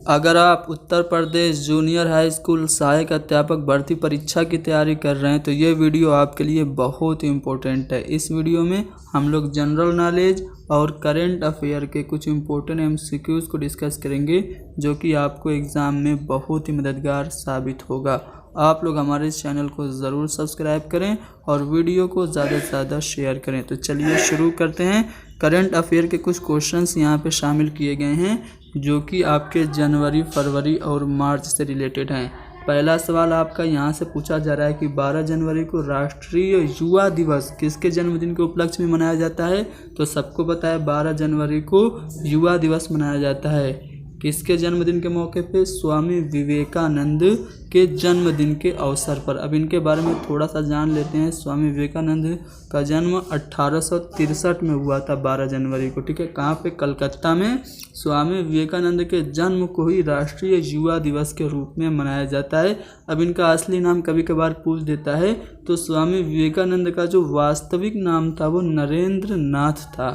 अगर आप Uttar Pradesh junior high school सहायक अध्यापक भर्ती परीक्षा की तैयारी कर रहे हैं तो ये वीडियो आपके लिए बहुत ही इम्पोर्टेंट है। इस वीडियो में हम लोग जनरल नॉलेज और करंट अफेयर के कुछ इम्पोर्टेंट एमसीक्यूज़ को डिस्कस करेंगे जो कि आपको एग्ज़ाम में बहुत ही मददगार साबित होगा। आप लोग हमारे इस चैनल को ज़रूर सब्सक्राइब करें और वीडियो को ज़्यादा से ज़्यादा शेयर करें। तो चलिए शुरू करते हैं। करंट अफेयर के कुछ क्वेश्चंस यहाँ पे शामिल किए गए हैं जो कि आपके जनवरी, फरवरी और मार्च से रिलेटेड हैं। पहला सवाल आपका यहाँ से पूछा जा रहा है कि 12 जनवरी को राष्ट्रीय युवा दिवस किसके जन्मदिन के उपलक्ष्य में मनाया जाता है। तो सबको पता है 12 जनवरी को युवा दिवस मनाया जाता है। किसके जन्मदिन के मौके पे? स्वामी विवेकानंद के जन्मदिन के अवसर पर। अब इनके बारे में थोड़ा सा जान लेते हैं। स्वामी विवेकानंद का जन्म 1863 में हुआ था 12 जनवरी को। ठीक है, कहाँ पे? कलकत्ता में। स्वामी विवेकानंद के जन्म को ही राष्ट्रीय युवा दिवस के रूप में मनाया जाता है। अब इनका असली नाम कभी कभार पूछ देता है तो स्वामी विवेकानंद का जो वास्तविक नाम था वो नरेंद्र नाथ था।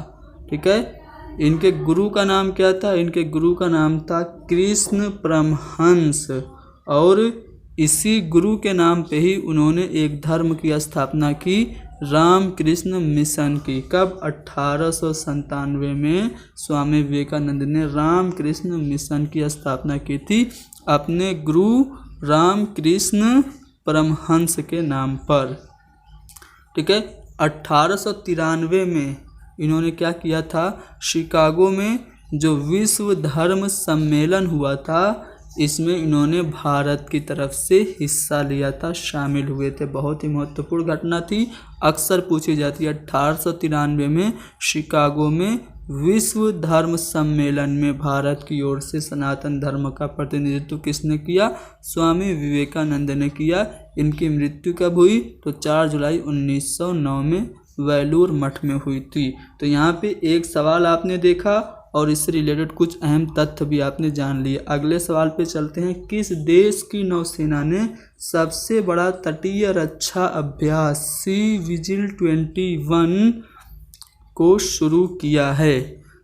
ठीक है, इनके गुरु का नाम क्या था? इनके गुरु का नाम था कृष्ण परमहंस और इसी गुरु के नाम पे ही उन्होंने एक धर्म की स्थापना की, रामकृष्ण मिशन की। कब? 1897 में स्वामी विवेकानंद ने रामकृष्ण मिशन की स्थापना की थी अपने गुरु रामकृष्ण परमहंस के नाम पर। ठीक है, 1893 में इन्होंने क्या किया था? शिकागो में जो विश्व धर्म सम्मेलन हुआ था इसमें इन्होंने भारत की तरफ से हिस्सा लिया था, शामिल हुए थे। बहुत ही महत्वपूर्ण घटना थी, अक्सर पूछी जाती है। 1893 में शिकागो में विश्व धर्म सम्मेलन में भारत की ओर से सनातन धर्म का प्रतिनिधित्व किसने किया? स्वामी विवेकानंद ने किया। इनकी मृत्यु कब हुई? तो 4 जुलाई 1909 में वेलूर मठ में हुई थी। तो यहाँ पे एक सवाल आपने देखा और इससे रिलेटेड कुछ अहम तथ्य भी आपने जान लिए। अगले सवाल पे चलते हैं। किस देश की नौसेना ने सबसे बड़ा तटीय रक्षा अभ्यास सी विजिल 21 को शुरू किया है?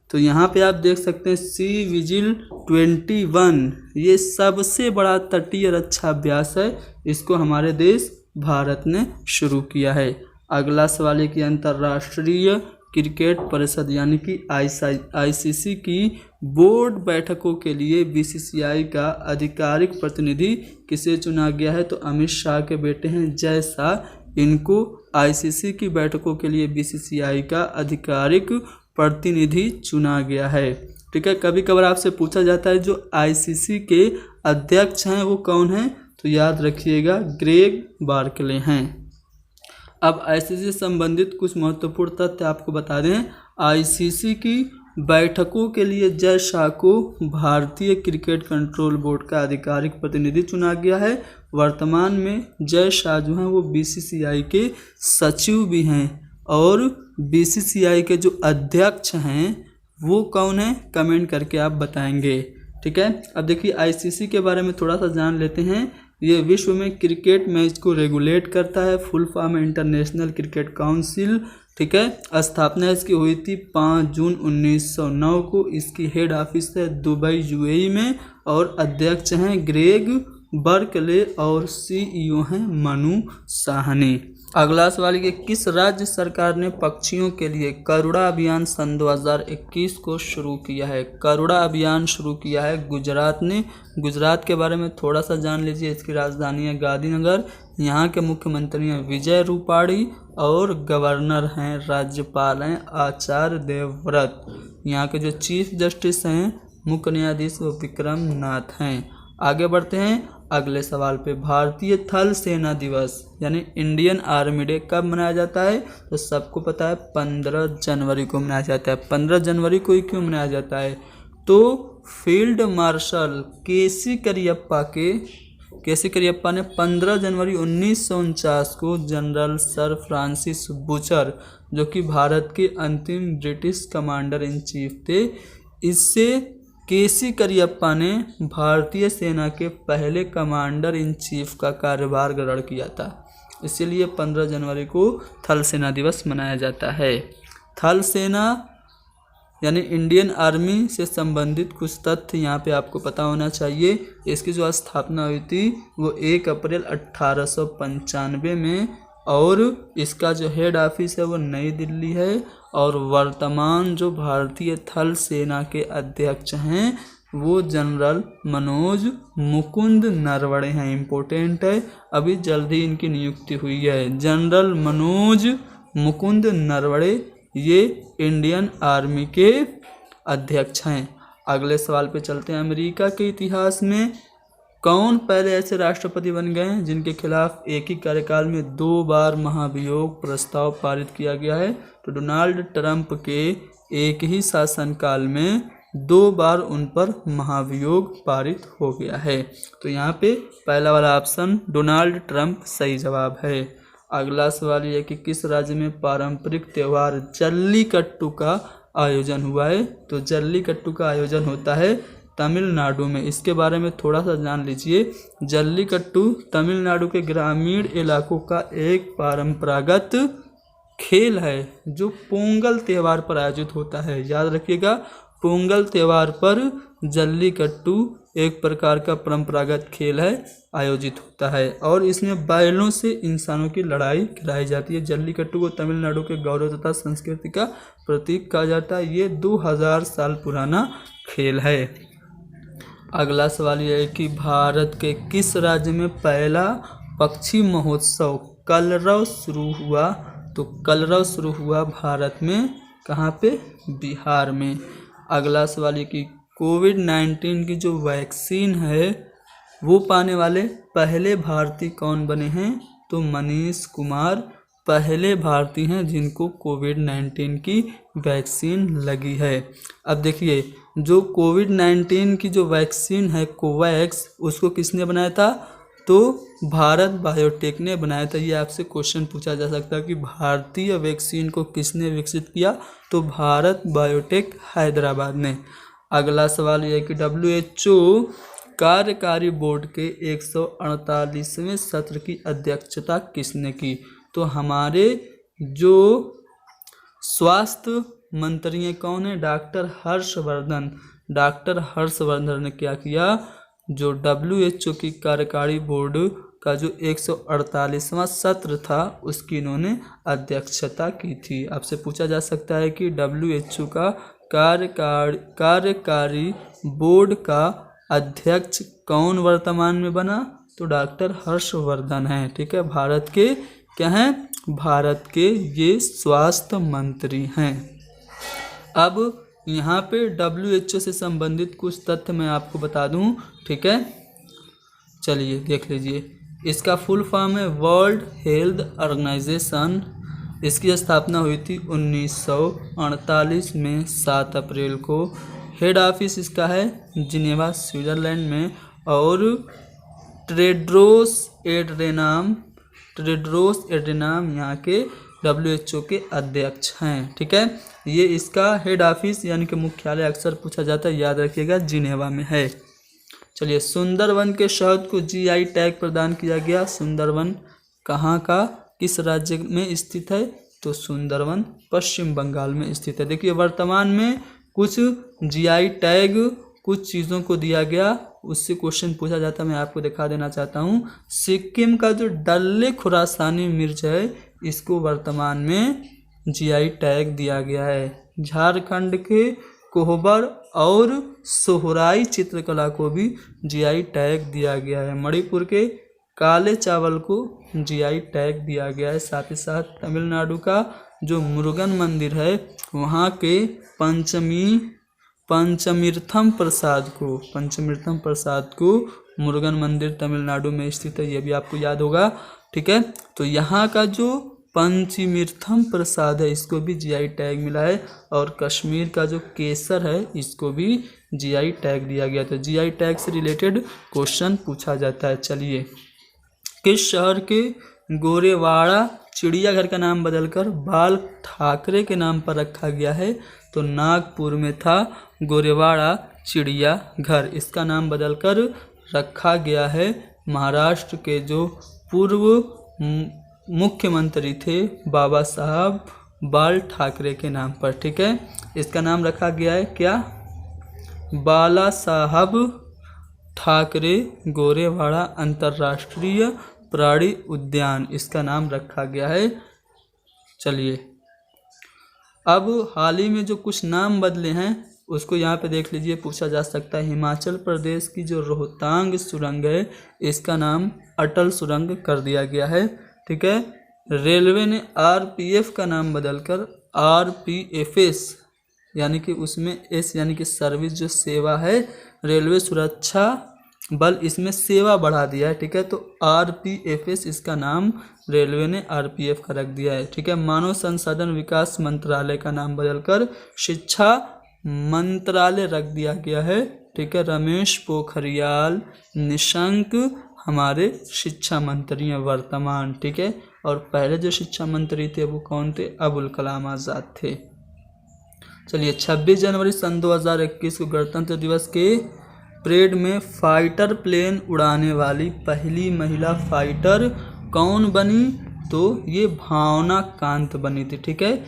तो यहाँ पे आप देख सकते हैं सी विजिल 21 ये सबसे बड़ा तटीय रक्षा अभ्यास है। इसको हमारे देश भारत ने शुरू किया है। अगला सवाल है कि अंतर्राष्ट्रीय क्रिकेट परिषद यानी कि आईसीसी की बोर्ड बैठकों के लिए बीसीसीआई का आधिकारिक प्रतिनिधि किसे चुना गया है? तो अमित शाह के बेटे हैं जय शाह। इनको आईसीसी की बैठकों के लिए बीसीसीआई का आधिकारिक प्रतिनिधि चुना गया है। ठीक है, कभी कभार आपसे पूछा जाता है जो आईसीसी के अध्यक्ष हैं वो कौन हैं? तो याद रखिएगा ग्रेग बार्कले हैं। अब आईसीसी से संबंधित कुछ महत्वपूर्ण तथ्य आपको बता दें। आईसीसी की बैठकों के लिए जय शाह को भारतीय क्रिकेट कंट्रोल बोर्ड का आधिकारिक प्रतिनिधि चुना गया है। वर्तमान में जय शाह जो हैं वो बीसीसीआई के सचिव भी हैं और बीसीसीआई के जो अध्यक्ष हैं वो कौन है? कमेंट करके आप बताएंगे। ठीक है, अब देखिए आईसीसी के बारे में थोड़ा सा जान लेते हैं। ये विश्व में क्रिकेट मैच को रेगुलेट करता है। फुल फॉर्म है इंटरनेशनल क्रिकेट काउंसिल। ठीक है, स्थापना इसकी हुई थी 5 जून 1909 को। इसकी हेड ऑफिस है दुबई यूएई में और अध्यक्ष हैं ग्रेग बर्कले और सीईओ हैं मनु साहनी। अगला सवाल ये, किस राज्य सरकार ने पक्षियों के लिए करुणा अभियान सन 2021 को शुरू किया है? करुणा अभियान शुरू किया है गुजरात ने। गुजरात के बारे में थोड़ा सा जान लीजिए। इसकी राजधानी है गांधीनगर। यहाँ के मुख्यमंत्री हैं विजय रूपाणी और गवर्नर हैं, राज्यपाल हैं आचार्य देवव्रत। यहाँ के जो चीफ जस्टिस हैं मुख्य न्यायाधीश वो विक्रम नाथ हैं। आगे बढ़ते हैं अगले सवाल पे। भारतीय थल सेना दिवस यानी इंडियन आर्मी डे कब मनाया जाता है? तो सबको पता है 15 जनवरी को मनाया जाता है। 15 जनवरी को ही क्यों मनाया जाता है? तो फील्ड मार्शल केसी करियप्पा ने 15 जनवरी 1949 को जनरल सर फ्रांसिस बुचर जो कि भारत के अंतिम ब्रिटिश कमांडर इन चीफ थे, इससे केसी करियप्पा ने भारतीय सेना के पहले कमांडर इन चीफ का कार्यभार ग्रहण किया था। इसीलिए 15 जनवरी को थल सेना दिवस मनाया जाता है। थल सेना यानी इंडियन आर्मी से संबंधित कुछ तथ्य यहाँ पे आपको पता होना चाहिए। इसकी जो स्थापना हुई थी वो 1 अप्रैल 1895 में, और इसका जो हेड ऑफिस है वो नई दिल्ली है। और वर्तमान जो भारतीय थल सेना के अध्यक्ष हैं वो जनरल मनोज मुकुंद नरवणे हैं। इम्पोर्टेंट है, अभी जल्दी इनकी नियुक्ति हुई है। जनरल मनोज मुकुंद नरवणे ये इंडियन आर्मी के अध्यक्ष हैं। अगले सवाल पे चलते हैं। अमेरिका के इतिहास में कौन पहले ऐसे राष्ट्रपति बन गए हैं जिनके खिलाफ एक ही कार्यकाल में 2 बार महाभियोग प्रस्ताव पारित किया गया है? तो डोनाल्ड ट्रंप के एक ही शासनकाल में 2 बार उन पर महाभियोग पारित हो गया है। तो यहाँ पे पहला वाला ऑप्शन डोनाल्ड ट्रंप सही जवाब है। अगला सवाल ये है कि किस राज्य में पारंपरिक त्यौहार जल्लीकट्टू का आयोजन हुआ है? तो जल्लीकट्टू का आयोजन होता है तमिलनाडु में। इसके बारे में थोड़ा सा जान लीजिए। जल्लीकट्टू तमिलनाडु के ग्रामीण इलाकों का एक परंपरागत खेल है जो पोंगल त्यौहार पर आयोजित होता है। याद रखिएगा, पोंगल त्यौहार पर जल्लीकट्टू एक प्रकार का परंपरागत खेल है, आयोजित होता है। और इसमें बैलों से इंसानों की लड़ाई कराई जाती है। जल्लीकट्टू को तमिलनाडु के गौरव तथा संस्कृति का प्रतीक कहा जाता है। ये 2000 साल पुराना खेल है। अगला सवाल यह है कि भारत के किस राज्य में पहला पक्षी महोत्सव कलरव शुरू हुआ? तो कलरव शुरू हुआ भारत में, कहाँ पे? बिहार में। अगला सवाल ये कि कोविड-19 की जो वैक्सीन है वो पाने वाले पहले भारतीय कौन बने हैं? तो मनीष कुमार पहले भारतीय हैं जिनको कोविड-19 की वैक्सीन लगी है। अब देखिए, जो कोविड-19 की जो वैक्सीन है कोवैक्स, उसको किसने बनाया था? तो भारत बायोटेक ने बनाया था। ये आपसे क्वेश्चन पूछा जा सकता है कि भारतीय वैक्सीन को किसने विकसित किया? तो भारत बायोटेक हैदराबाद ने। अगला सवाल यह है कि WHO कार्यकारी बोर्ड के 148वें सत्र की अध्यक्षता किसने की? तो हमारे जो स्वास्थ्य मंत्री हैं कौन है? डॉक्टर हर्षवर्धन। डॉक्टर हर्षवर्धन ने क्या किया? जो WHO की कार्यकारी बोर्ड का जो 148वां सत्र था उसकी इन्होंने अध्यक्षता की थी। आपसे पूछा जा सकता है कि WHO का कार्यकारी बोर्ड का अध्यक्ष कौन वर्तमान में बना? तो डॉक्टर हर्षवर्धन है। ठीक है, भारत के क्या हैं? भारत के ये स्वास्थ्य मंत्री हैं। अब यहाँ पे WHO से संबंधित कुछ तथ्य मैं आपको बता दूँ। ठीक है, चलिए देख लीजिए। इसका फुल फॉर्म है वर्ल्ड हेल्थ ऑर्गेनाइजेशन। इसकी स्थापना हुई थी 1948 में 7 अप्रैल को। हेड ऑफिस इसका है जिनेवा स्विट्जरलैंड में। और टेड्रोस एड्रेनाम यहाँ के WHO के अध्यक्ष हैं। ठीक है, ये इसका हेड ऑफिस यानी कि मुख्यालय अक्सर पूछा जाता है, याद रखिएगा, जिनेवा में है। चलिए, सुंदरवन के शहद को GI टैग प्रदान किया गया। सुंदरवन कहाँ का, किस राज्य में स्थित है? तो सुंदरवन पश्चिम बंगाल में स्थित है। देखिए, वर्तमान में कुछ GI टैग कुछ चीज़ों को दिया गया, उससे क्वेश्चन पूछा जाता है। मैं आपको दिखा देना चाहता हूँ। सिक्किम का जो डल्ले खुरासानी मिर्च है इसको वर्तमान में GI टैग दिया गया है। झारखंड के कोहबर और सोहराई चित्रकला को भी GI टैग दिया गया है। मणिपुर के काले चावल को GI टैग दिया गया है। साथ ही साथ तमिलनाडु का जो मुरुगन मंदिर है वहाँ के पंचमीर्थम प्रसाद को मुरुगन मंदिर तमिलनाडु में स्थित है, ये भी आपको याद होगा। ठीक है, तो यहाँ का जो पंचमीर्थम प्रसाद है इसको भी GI टैग मिला है। और कश्मीर का जो केसर है इसको भी GI टैग दिया गया। तो GI टैग से रिलेटेड क्वेश्चन पूछा जाता है। चलिए, किस शहर के गोरेवाड़ा चिड़ियाघर का नाम बदलकर बाल ठाकरे के नाम पर रखा गया है? तो नागपुर में था गोरेवाड़ा चिड़ियाघर, इसका नाम बदलकर रखा गया है। महाराष्ट्र के जो पूर्व मुख्यमंत्री थे बाबा साहब बाल ठाकरे के नाम पर। ठीक है, इसका नाम रखा गया है क्या? बाला साहब ठाकरे गोरेवाड़ा अंतर्राष्ट्रीय प्राणी उद्यान, इसका नाम रखा गया है। चलिए, अब हाल ही में जो कुछ नाम बदले हैं उसको यहाँ पे देख लीजिए, पूछा जा सकता है। हिमाचल प्रदेश की जो रोहतांग सुरंग है इसका नाम अटल सुरंग कर दिया गया है। ठीक है, रेलवे ने आरपीएफ का नाम बदलकर आरपीएफएस यानी कि उसमें एस यानी कि सर्विस जो सेवा है, रेलवे सुरक्षा बल, इसमें सेवा बढ़ा दिया है। ठीक है, तो आरपीएफएस इसका नाम रेलवे ने आरपीएफ का रख दिया है। ठीक है, मानव संसाधन विकास मंत्रालय का नाम बदलकर शिक्षा मंत्रालय रख दिया गया है। ठीक है, रमेश पोखरियाल निशंक हमारे शिक्षा मंत्री हैं वर्तमान। ठीक है, और पहले जो शिक्षा मंत्री थे वो कौन थे? अबुल कलाम आज़ाद थे। चलिए, 26 जनवरी सन 2021 को गणतंत्र दिवस के परेड में फाइटर प्लेन उड़ाने वाली पहली महिला फाइटर कौन बनी? तो ये भावना कांत बनी थी। ठीक है,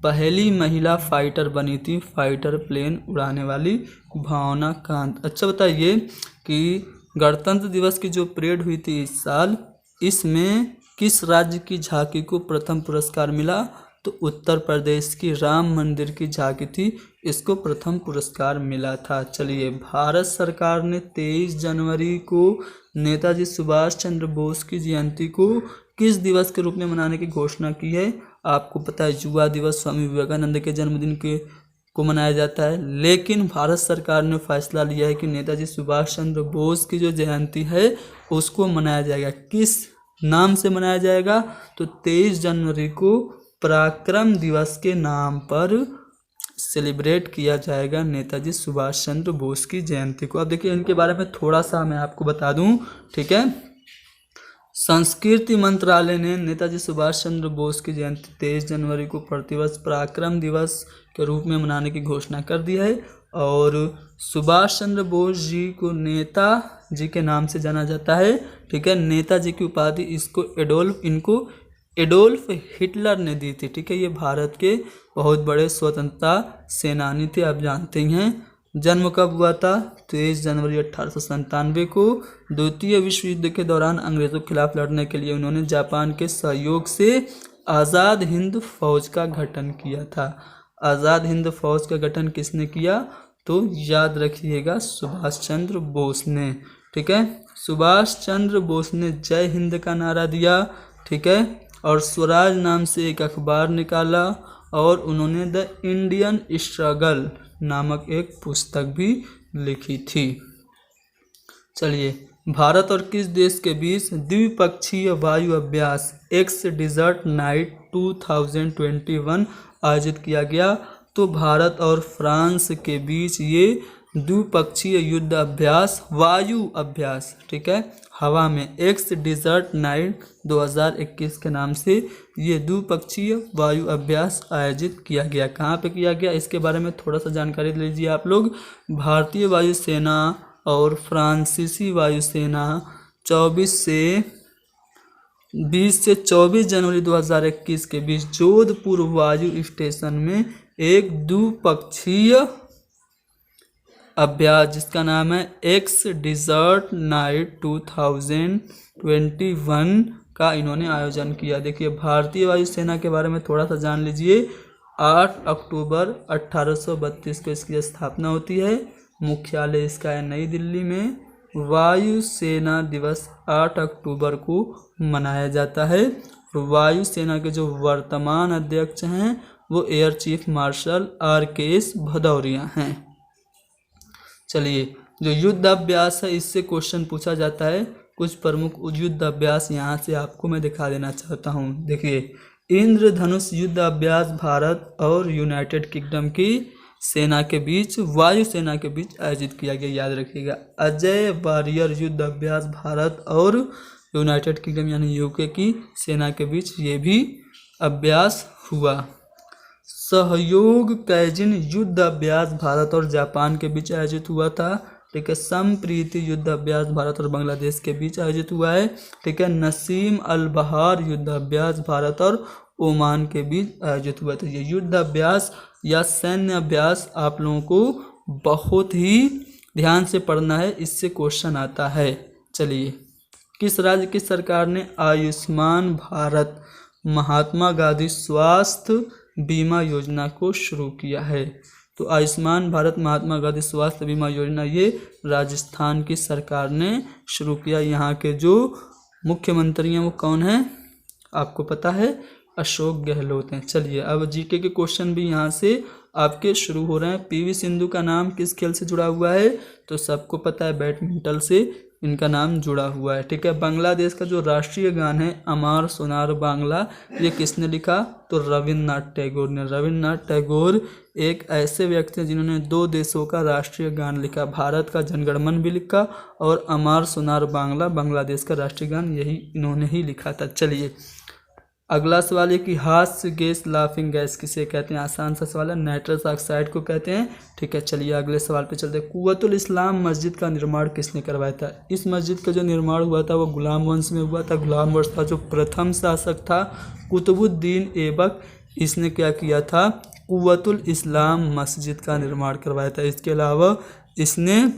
पहली महिला फाइटर बनी थी फाइटर प्लेन उड़ाने वाली भावना कांत। अच्छा बताइए कि गणतंत्र दिवस की जो परेड हुई थी इस साल, इसमें किस राज्य की झांकी को प्रथम पुरस्कार मिला? तो उत्तर प्रदेश की राम मंदिर की झांकी थी, इसको प्रथम पुरस्कार मिला था। चलिए, भारत सरकार ने 23 जनवरी को नेताजी सुभाष चंद्र बोस की जयंती को किस दिवस के रूप में मनाने की घोषणा की है? आपको पता है युवा दिवस स्वामी विवेकानंद के जन्मदिन को मनाया जाता है, लेकिन भारत सरकार ने फैसला लिया है कि नेताजी सुभाष चंद्र बोस की जो जयंती है उसको मनाया जाएगा। किस नाम से मनाया जाएगा? तो 23 जनवरी को पराक्रम दिवस के नाम पर सेलिब्रेट किया जाएगा नेताजी सुभाष चंद्र बोस की जयंती को। अब देखिए, इनके बारे में थोड़ा सा मैं आपको बता दूं। ठीक है, संस्कृति मंत्रालय ने नेताजी सुभाष चंद्र बोस की जयंती 23 जनवरी को प्रतिवर्ष पराक्रम दिवस के रूप में मनाने की घोषणा कर दी है। और सुभाष चंद्र बोस जी को नेता जी के नाम से जाना जाता है। ठीक है, नेताजी की उपाधि इनको एडोल्फ हिटलर ने दी थी। ठीक है, ये भारत के बहुत बड़े स्वतंत्रता सेनानी थे, आप जानते हैं। जन्म कब हुआ था? 23 जनवरी 1897 को। द्वितीय विश्व युद्ध के दौरान अंग्रेजों के खिलाफ लड़ने के लिए उन्होंने जापान के सहयोग से आज़ाद हिंद फौज का गठन किया था। आज़ाद हिंद फौज का गठन किसने किया? तो याद रखिएगा, सुभाष चंद्र बोस ने। ठीक है, सुभाष चंद्र बोस ने जय हिंद का नारा दिया। ठीक है, और स्वराज नाम से एक अखबार निकाला, और उन्होंने द इंडियन स्ट्रगल नामक एक पुस्तक भी लिखी थी। चलिए, भारत और किस देश के बीच द्विपक्षीय वायु अभ्यास एक्स डिजर्ट नाइट 2021 आयोजित किया गया? तो भारत और फ्रांस के बीच ये द्विपक्षीय युद्ध अभ्यास, वायु अभ्यास, ठीक है, हवा में एक्स डिजर्ट नाइट 2021 के नाम से ये द्विपक्षीय वायु अभ्यास आयोजित किया गया। कहाँ पे किया गया? इसके बारे में थोड़ा सा जानकारी लीजिए आप लोग। भारतीय वायुसेना और फ्रांसीसी वायुसेना 20 से 24 जनवरी 2021 के बीच जोधपुर वायु स्टेशन में एक द्विपक्षीय अभ्यास जिसका नाम है एक्स डिजर्ट नाइट 2021 का इन्होंने आयोजन किया। देखिए, भारतीय वायुसेना के बारे में थोड़ा सा जान लीजिए। 8 अक्टूबर 1832 को इसकी स्थापना होती है। मुख्यालय इसका है नई दिल्ली में। वायुसेना दिवस 8 अक्टूबर को मनाया जाता है। वायुसेना के जो वर्तमान अध्यक्ष हैं वो air chief marshal RKS Bhadauria हैं। चलिए, जो युद्ध अभ्यास है इससे क्वेश्चन पूछा जाता है। कुछ प्रमुख युद्ध अभ्यास यहाँ से आपको मैं दिखा देना चाहता हूँ। देखिए, इंद्रधनुष युद्ध अभ्यास भारत और यूनाइटेड किंगडम की सेना के बीच, वायुसेना के बीच आयोजित किया गया, याद रखिएगा। अजय वॉरियर युद्ध अभ्यास भारत और यूनाइटेड किंगडम यानी UK की सेना के बीच ये भी अभ्यास हुआ। सहयोग कैजिन युद्ध अभ्यास भारत और जापान के बीच आयोजित हुआ था। ठीक है, संप्रीति युद्ध अभ्यास भारत और बांग्लादेश के बीच आयोजित हुआ है। ठीक है, नसीम अल बहार युद्ध अभ्यास भारत और ओमान के बीच आयोजित हुआ था। ये युद्ध अभ्यास या सैन्य अभ्यास आप लोगों को बहुत ही ध्यान से पढ़ना है, इससे क्वेश्चन आता है। चलिए, किस राज्य की सरकार ने आयुष्मान भारत महात्मा गांधी स्वास्थ्य बीमा योजना को शुरू किया है? तो आयुष्मान भारत महात्मा गांधी स्वास्थ्य बीमा योजना ये राजस्थान की सरकार ने शुरू किया। यहाँ के जो मुख्यमंत्री हैं वो कौन है आपको पता है? अशोक गहलोत हैं। चलिए, अब जीके के क्वेश्चन भी यहाँ से आपके शुरू हो रहे हैं। पीवी सिंधु का नाम किस खेल से जुड़ा हुआ है? तो सबको पता है, बैडमिंटन से इनका नाम जुड़ा हुआ है। ठीक है, बांग्लादेश का जो राष्ट्रीय गान है अमार सोनार बांग्ला, ये किसने लिखा? तो रविन्द्रनाथ टैगोर ने। रविन्द्रनाथ टैगोर एक ऐसे व्यक्ति हैं जिन्होंने 2 देशों का राष्ट्रीय गान लिखा, भारत का जनगणमन भी लिखा और अमार सोनार बांग्ला बांग्लादेश का राष्ट्रीय गान, यही इन्होंने ही लिखा था। चलिए, अगला सवाल है कि हास्य गैस लाफिंग गैस किसे कहते हैं? आसान सा सवाल है, नाइट्रस ऑक्साइड को कहते हैं। ठीक है, चलिए अगले सवाल पे चलते हैं। कुव्वतुल इस्लाम मस्जिद का निर्माण किसने करवाया था? इस मस्जिद का जो निर्माण हुआ था वो गुलाम वंश में हुआ था। गुलाम वंश का जो प्रथम शासक था कुतुबुद्दीन ऐबक, इसने क्या किया था? कुव्वतुल इस्लाम मस्जिद का निर्माण करवाया था। इसके अलावा इसने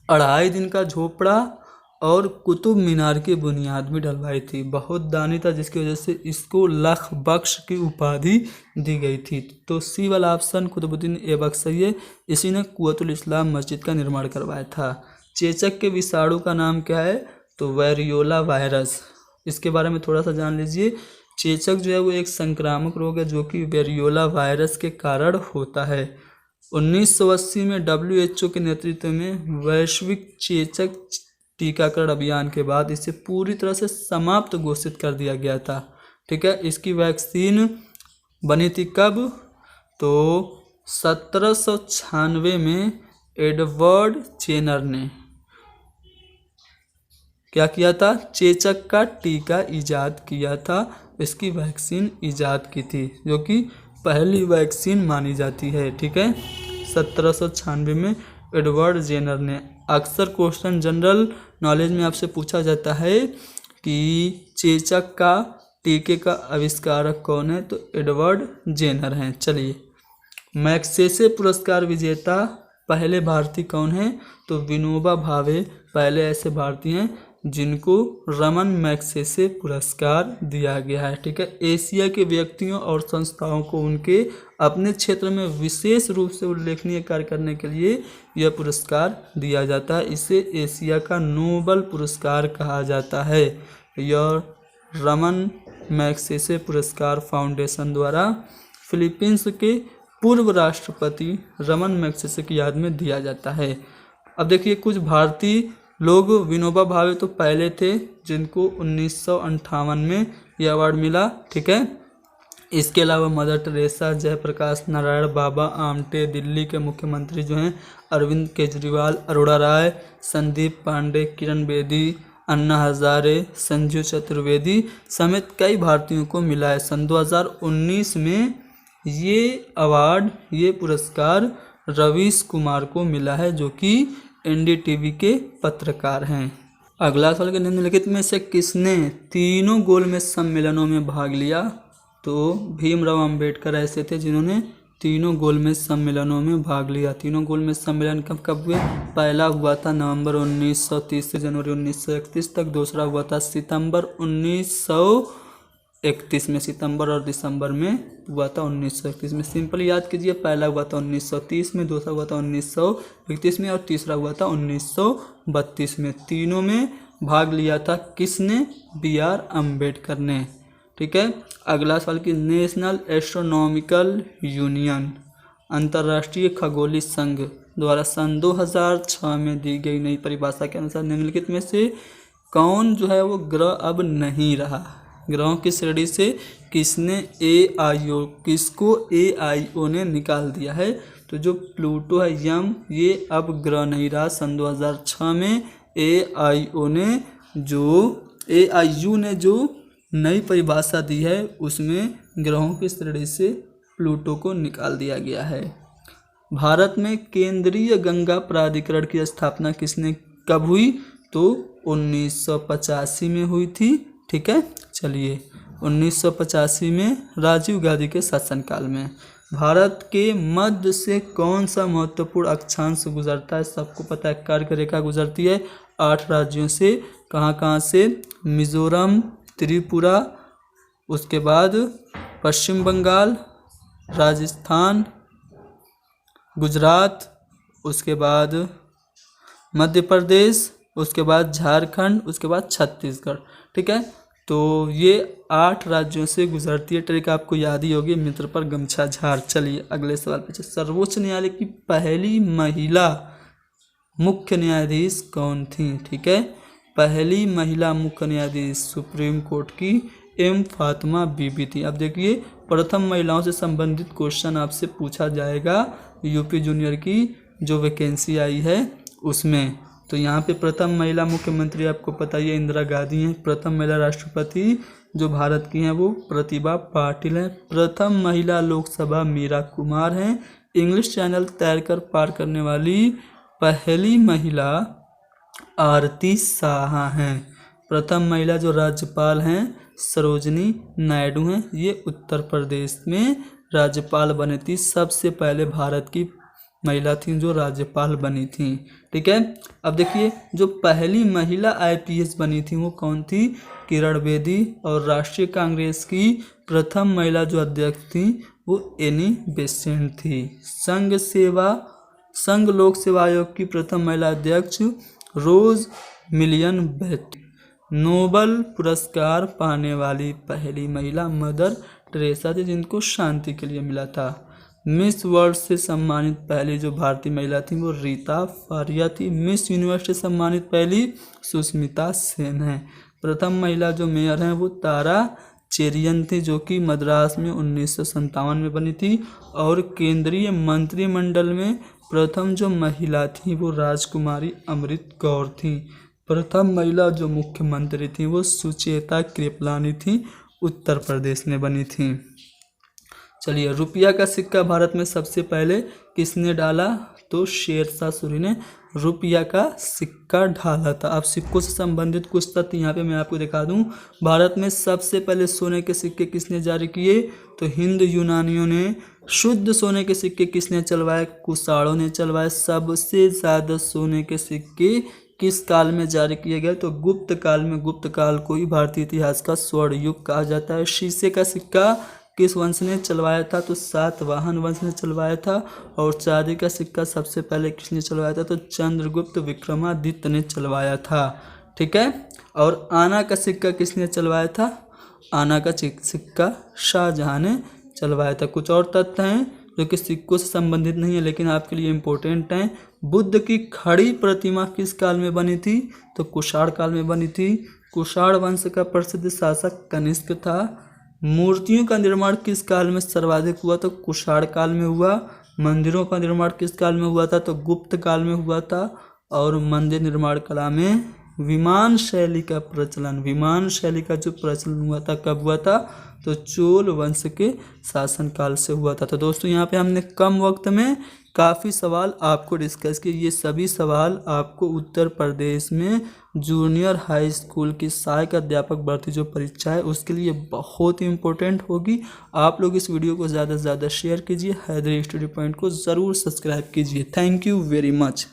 2.5 दिन का झोपड़ा और कुतुब मीनार की बुनियाद भी डलवाई थी। बहुत दानी था जिसकी वजह से इसको लख बख्श की उपाधि दी गई थी। तो सी वाला ऑप्शन कुतुबुद्दीन ऐबक सही है, इसी ने कुव्वतुल इस्लाम मस्जिद का निर्माण करवाया था। चेचक के विषाणु का नाम क्या है? तो वेरियोला वायरस। इसके बारे में थोड़ा सा जान लीजिए। चेचक जो है वो एक संक्रामक रोग है जो कि वेरियोला वायरस के कारण होता है। 1980 में WHO के नेतृत्व में वैश्विक चेचक टीकाकरण अभियान के बाद इसे पूरी तरह से समाप्त घोषित कर दिया गया था। ठीक है, इसकी वैक्सीन बनी थी कब? तो 1796 में एडवर्ड जेनर ने क्या किया था? चेचक का टीका इजाद किया था, इसकी वैक्सीन इजाद की थी, जो कि पहली वैक्सीन मानी जाती है। ठीक है, 1796 में एडवर्ड जेनर ने। अक्सर क्वेश्चन जनरल नॉलेज में आपसे पूछा जाता है कि चेचक का टीके का आविष्कारक कौन है? तो एडवर्ड जेनर हैं। चलिए, मैग्सेसे पुरस्कार विजेता पहले भारतीय कौन है? तो विनोबा भावे पहले ऐसे भारतीय हैं जिनको रमन मैग्सेसे पुरस्कार दिया गया है। ठीक है, एशिया के व्यक्तियों और संस्थाओं को उनके अपने क्षेत्र में विशेष रूप से उल्लेखनीय कार्य करने के लिए यह पुरस्कार दिया जाता है। इसे एशिया का नोबल पुरस्कार कहा जाता है। यह रमन मैग्सेसे पुरस्कार फाउंडेशन द्वारा फिलीपींस के पूर्व राष्ट्रपति रमन मैग्सेसे की याद में दिया जाता है। अब देखिए, कुछ भारतीय लोग, विनोबा भावे तो पहले थे जिनको 1958 में यह अवार्ड मिला। ठीक है, इसके अलावा मदर टेरेसा, जयप्रकाश नारायण, बाबा आमटे, दिल्ली के मुख्यमंत्री जो हैं अरविंद केजरीवाल, अरोड़ा राय, संदीप पांडे, किरण बेदी, अन्ना हजारे, संजू चतुर्वेदी समेत कई भारतीयों को मिला है। सन 2019 में ये अवार्ड, ये पुरस्कार रवीश कुमार को मिला है जो कि NDTV के पत्रकार हैं। अगला सवाल के निम्नलिखित में से किसने तीनों गोलमेज सम्मेलनों में भाग लिया? तो भीमराव अंबेडकर ऐसे थे जिन्होंने तीनों गोलमेज सम्मेलनों में भाग लिया। तीनों गोलमेज सम्मेलन कब कब हुए? पहला हुआ था नवंबर 1930 से जनवरी 1931 तक। दूसरा हुआ था सितंबर 1931 में, सितंबर और दिसंबर में हुआ था 1931 में। सिंपल याद कीजिए, पहला हुआ था 1930 में, दूसरा हुआ था 1931 में और तीसरा हुआ था 1932 में। तीनों में भाग लिया था किसने? BR अम्बेडकर ने। ठीक है, अगला सवाल कि नेशनल एस्ट्रोनॉमिकल यूनियन अंतर्राष्ट्रीय खगोलीय संघ द्वारा सन 2006 में दी गई नई परिभाषा के अनुसार निम्नलिखित में से कौन जो है वो ग्रह अब नहीं रहा? ग्रहों की श्रेणी से किसको AIO ने निकाल दिया है? तो जो प्लूटो है यम, ये अब ग्रह नहीं रहा। सन 2006 में AIO ने जो नई परिभाषा दी है उसमें ग्रहों की श्रेणी से प्लूटो को निकाल दिया गया है। भारत में केंद्रीय गंगा प्राधिकरण की स्थापना किसने कब हुई? तो 1985 में हुई थी। ठीक है, चलिए 1985 में राजीव गांधी के शासनकाल में। भारत के मध्य से कौन सा महत्वपूर्ण अक्षांश गुजरता है? सबको पता है, कर्क रेखा गुजरती है 8 राज्यों से। कहाँ कहाँ से? मिजोरम, त्रिपुरा, उसके बाद पश्चिम बंगाल, राजस्थान, गुजरात, उसके बाद मध्य प्रदेश, उसके बाद झारखंड, उसके बाद छत्तीसगढ़। ठीक है, तो ये 8 राज्यों से गुजरती है। ट्रिक आपको याद ही होगी, मित्र पर गमछा झाड़। चलिए अगले सवाल पे। सर्वोच्च न्यायालय की पहली महिला मुख्य न्यायाधीश कौन थी? ठीक है, पहली महिला मुख्य न्यायाधीश सुप्रीम कोर्ट की एम फातिमा बीबी थी। अब देखिए, प्रथम महिलाओं से संबंधित क्वेश्चन आपसे पूछा जाएगा यूपी जूनियर की जो वैकेंसी आई है उसमें। तो यहाँ पे प्रथम महिला मुख्यमंत्री आपको पता ही है इंदिरा गांधी हैं। प्रथम महिला राष्ट्रपति जो भारत की हैं वो प्रतिभा पाटिल हैं। प्रथम महिला लोकसभा मीरा कुमार हैं। इंग्लिश चैनल तैरकर पार करने वाली पहली महिला आरती साहा हैं। प्रथम महिला जो राज्यपाल हैं सरोजनी नायडू हैं। ये उत्तर प्रदेश में राज्यपाल बनी थी, सबसे पहले भारत की महिला थी जो राज्यपाल बनी थी। ठीक है, अब देखिए जो पहली महिला आईपीएस बनी थी वो कौन थी? किरण बेदी। और राष्ट्रीय कांग्रेस की प्रथम महिला जो अध्यक्ष थी वो एनी बेसेंट थी। संघ लोक सेवा आयोग की प्रथम महिला अध्यक्ष रोज मिलियन बेथ। नोबल पुरस्कार पाने वाली पहली महिला मदर टेरेसा थी जिनको शांति के लिए मिला था। मिस वर्ल्ड से सम्मानित पहली जो भारतीय महिला थी वो रीता फारिया थी। मिस यूनिवर्स से सम्मानित पहली सुष्मिता सेन है। प्रथम महिला जो मेयर हैं वो तारा चेरियन थी जो कि मद्रास में 1957 में बनी थी। और केंद्रीय मंत्रिमंडल में प्रथम जो महिला थी वो राजकुमारी अमृत कौर थी। प्रथम महिला जो मुख्यमंत्री थी वो सुचेता कृपलानी थी, उत्तर प्रदेश में बनी थी। चलिए, रुपया का सिक्का भारत में सबसे पहले किसने डाला? तो शेरशाह सूरी ने रुपया का सिक्का ढाला था। अब सिक्कों से संबंधित कुछ तथ्य यहाँ पे मैं आपको दिखा दूँ। भारत में सबसे पहले सोने के सिक्के किसने जारी किए? तो हिंद यूनानियों ने। शुद्ध सोने के सिक्के किसने चलवाए? कुषाणों ने चलवाए। सबसे ज़्यादा सोने के सिक्के किस काल में जारी किए गए? तो गुप्त काल में। गुप्त काल को ही भारतीय इतिहास का स्वर्ण युग कहा जाता है। शीशे का सिक्का किस वंश ने चलवाया था? तो सातवाहन वंश ने चलवाया था। और चांदी का सिक्का सबसे पहले किसने चलवाया था? तो चंद्रगुप्त विक्रमादित्य ने चलवाया था। ठीक है, और आना का सिक्का किसने चलवाया था? आना का सिक्का शाहजहां ने चलवाया था। कुछ और तथ्य हैं जो कि सिक्कों से संबंधित नहीं है लेकिन आपके लिए इम्पोर्टेंट हैं। बुद्ध की खड़ी प्रतिमा किस काल में बनी थी? तो कुषाण काल में बनी थी। कुषाण वंश का प्रसिद्ध शासक कनिष्क था। मूर्तियों का निर्माण किस काल में सर्वाधिक हुआ? तो कुषाण काल में हुआ। मंदिरों का निर्माण किस काल में हुआ था? तो गुप्त काल में हुआ था। और मंदिर निर्माण कला में विमान शैली का जो प्रचलन हुआ था कब हुआ था? तो चोल वंश के शासनकाल से हुआ था। तो दोस्तों यहाँ पे हमने कम वक्त में काफ़ी सवाल आपको डिस्कस किए। ये सभी सवाल आपको उत्तर प्रदेश में जूनियर हाई स्कूल की सहायक अध्यापक भर्ती जो परीक्षा है उसके लिए बहुत ही इम्पोर्टेंट होगी। आप लोग इस वीडियो को ज़्यादा से ज़्यादा शेयर कीजिए। हैदरी स्टडी पॉइंट को ज़रूर सब्सक्राइब कीजिए। Thank you very much.